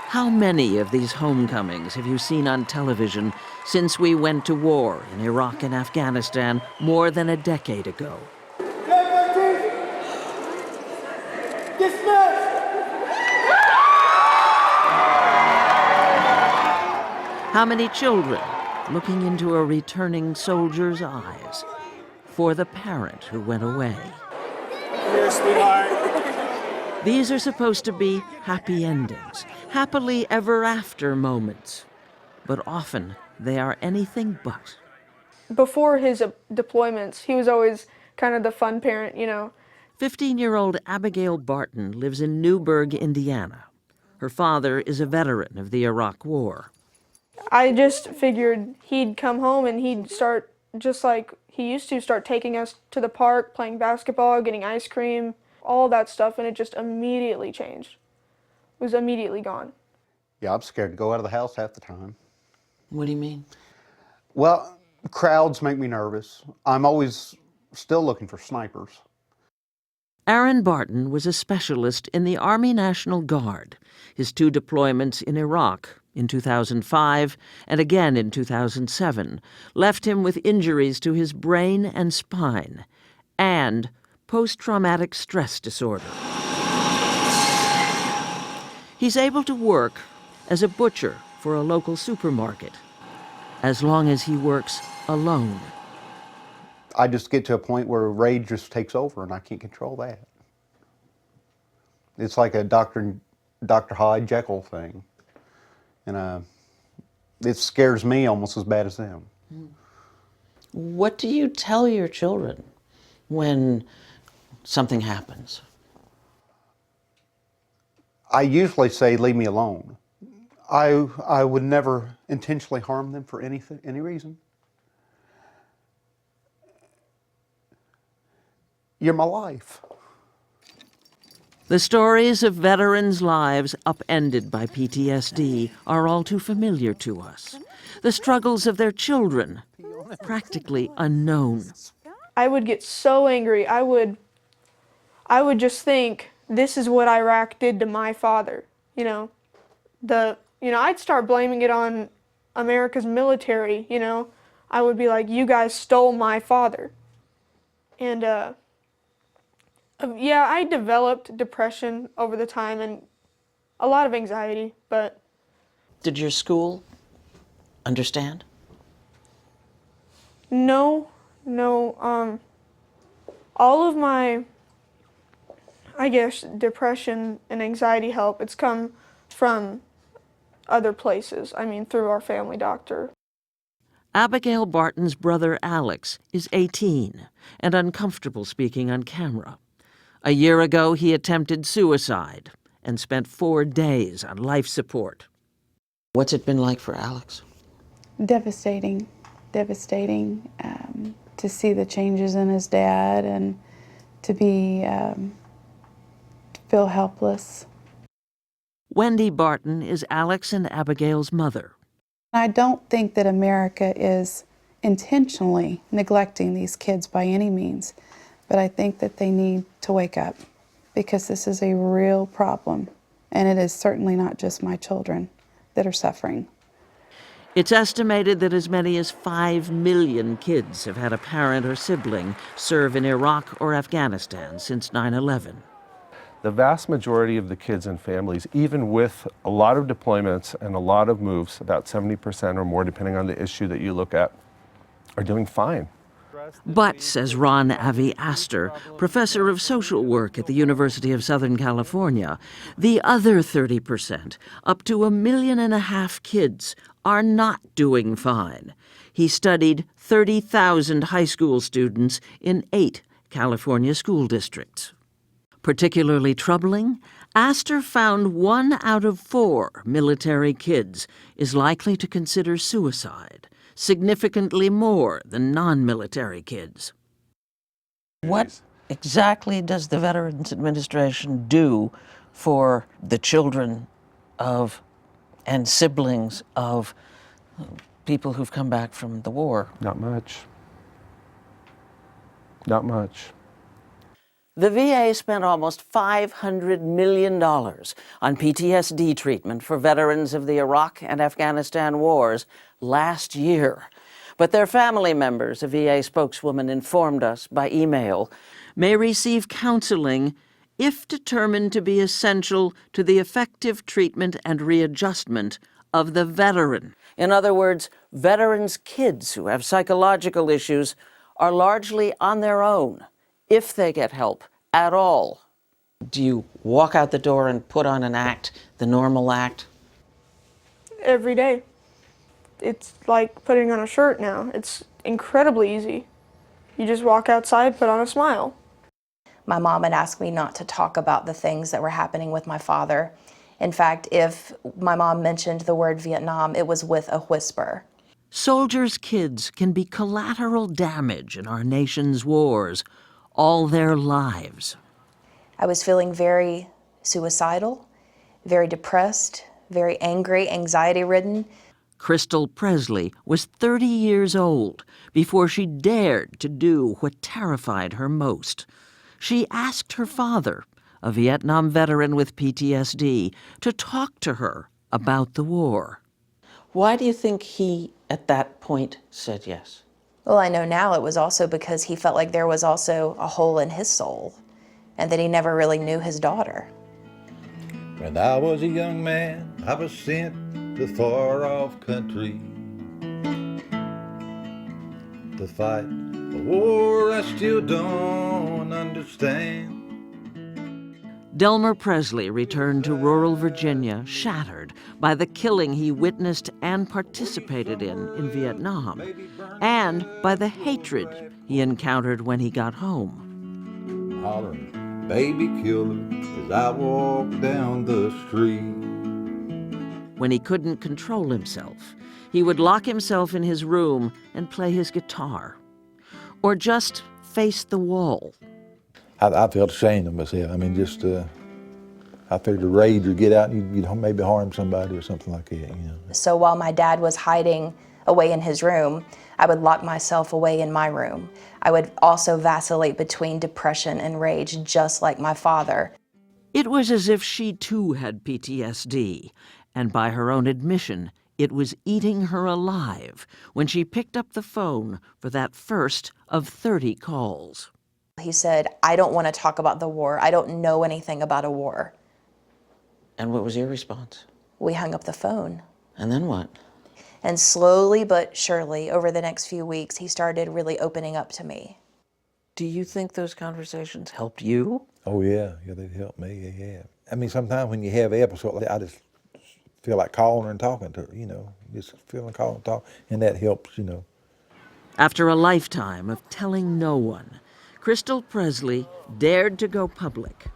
How many of these homecomings have you seen on television since we went to war in Iraq and Afghanistan more than a decade ago? How many children looking into a returning soldier's eyes for the parent who went away? Here, sweetheart. These are supposed to be happy endings, happily ever after moments, but often they are anything but. Before his deployments, he was always kind of the fun parent, you know. 15-year-old Abigail Barton lives in Newburgh, Indiana. Her father is a veteran of the Iraq War. I just figured he'd come home and he'd start, just like he used to, start taking us to the park, playing basketball, getting ice cream, all that stuff, and it just immediately changed. It was immediately gone. Yeah, I'm scared to go out of the house half the time. What do you mean? Well, crowds make me nervous. I'm always still looking for snipers. Aaron Barton was a specialist in the Army National Guard. His 2 deployments in Iraq in 2005 and again in 2007 left him with injuries to his brain and spine and post-traumatic stress disorder. He's able to work as a butcher for a local supermarket, as long as he works alone. I just get to a point where rage just takes over and I can't control that. It's like a Dr. Hyde Jekyll thing. And it scares me almost as bad as them. What do you tell your children when something happens? I usually say, leave me alone. I would never intentionally harm them for any reason. You're my life. The stories of veterans' lives upended by PTSD are all too familiar to us. The struggles of their children, practically unknown. I would get so angry. I would just think, this is what Iraq did to my father. I'd start blaming it on America's military, I would be like, you guys stole my father. And yeah, I developed depression over the time and a lot of anxiety, but... Did your school understand? No. All of my, I guess, depression and anxiety help, it's come from other places. I mean, through our family doctor. Abigail Barton's brother Alex is 18 and uncomfortable speaking on camera. A year ago, he attempted suicide and spent 4 days on life support. What's it been like for Alex? Devastating to see the changes in his dad and to feel helpless. Wendy Barton is Alex and Abigail's mother. I don't think that America is intentionally neglecting these kids by any means, but I think that they need to wake up because this is a real problem, and it is certainly not just my children that are suffering. It's estimated that as many as 5 million kids have had a parent or sibling serve in Iraq or Afghanistan since 9/11. The vast majority of the kids and families, even with a lot of deployments and a lot of moves, about 70% or more, depending on the issue that you look at, are doing fine. But, says Ron Avi Astor, professor of social work at the University of Southern California, the other 30%, up to 1.5 million kids, are not doing fine. He studied 30,000 high school students in 8 California school districts. Particularly troubling, Astor found 1 out of 4 military kids is likely to consider suicide, significantly more than non-military kids. What exactly does the Veterans Administration do for the children of and siblings of people who've come back from the war? Not much. Not much. The VA spent almost $500 million on PTSD treatment for veterans of the Iraq and Afghanistan wars last year. But their family members, a VA spokeswoman informed us by email, may receive counseling if determined to be essential to the effective treatment and readjustment of the veteran. In other words, veterans' kids who have psychological issues are largely on their own, if they get help at all. Do you walk out the door and put on an act, the normal act? Every day. It's like putting on a shirt now. It's incredibly easy. You just walk outside, put on a smile. My mom had asked me not to talk about the things that were happening with my father. In fact, if my mom mentioned the word Vietnam, it was with a whisper. Soldiers' kids can be collateral damage in our nation's wars all their lives. I was feeling very suicidal, very depressed, very angry, anxiety-ridden. Crystal Presley was 30 years old before she dared to do what terrified her most. She asked her father, a Vietnam veteran with PTSD, to talk to her about the war. Why do you think he, at that point, said yes? Well, I know now it was also because he felt like there was also a hole in his soul and that he never really knew his daughter. When I was a young man, I was sent to far-off country to fight a war I still don't understand. Delmer Presley returned to rural Virginia shattered by the killing he witnessed and participated in Vietnam, and by the hatred he encountered when he got home. Hollering, baby killer, as I walk down the street. When he couldn't control himself, he would lock himself in his room and play his guitar, or just face the wall. I felt ashamed of myself. I mean, just, I figured the rage would get out and you'd maybe harm somebody or something like that, you know. So while my dad was hiding away in his room, I would lock myself away in my room. I would also vacillate between depression and rage, just like my father. It was as if she too had PTSD, and by her own admission, it was eating her alive when she picked up the phone for that first of 30 calls. He said, I don't want to talk about the war. I don't know anything about a war. And what was your response? We hung up the phone. And then what? And slowly but surely, over the next few weeks, he started really opening up to me. Do you think those conversations helped you? Oh yeah, they've helped me, yeah. I mean, sometimes when you have episodes like that, I just feel like calling her and talking to her, you know, just feeling calling and talking, and that helps, you know. After a lifetime of telling no one, Crystal Presley dared to go public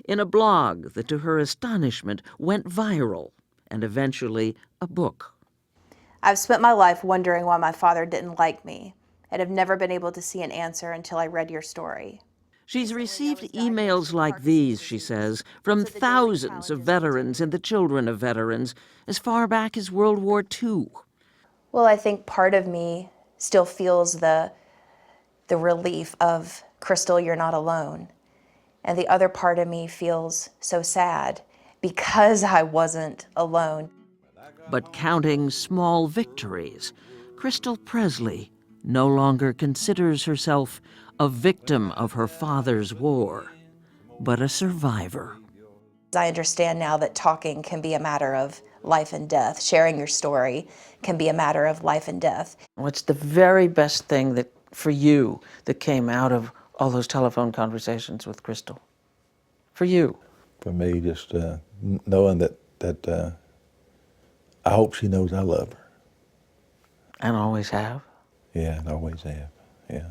in a blog that, to her astonishment, went viral and eventually a book. I've spent my life wondering why my father didn't like me, and have never been able to see an answer until I read your story. She's received emails like these, she says, from thousands of veterans and the children of veterans as far back as World War II. Well, I think part of me still feels the relief of, Crystal, you're not alone. And the other part of me feels so sad because I wasn't alone. But counting small victories, Crystal Presley no longer considers herself a victim of her father's war, but a survivor. I understand now that talking can be a matter of life and death. Sharing your story can be a matter of life and death. What's the very best thing that, for you, that came out of all those telephone conversations with Crystal? For you? For me, just knowing that I hope she knows I love her. And always have? Yeah, and always have, yeah.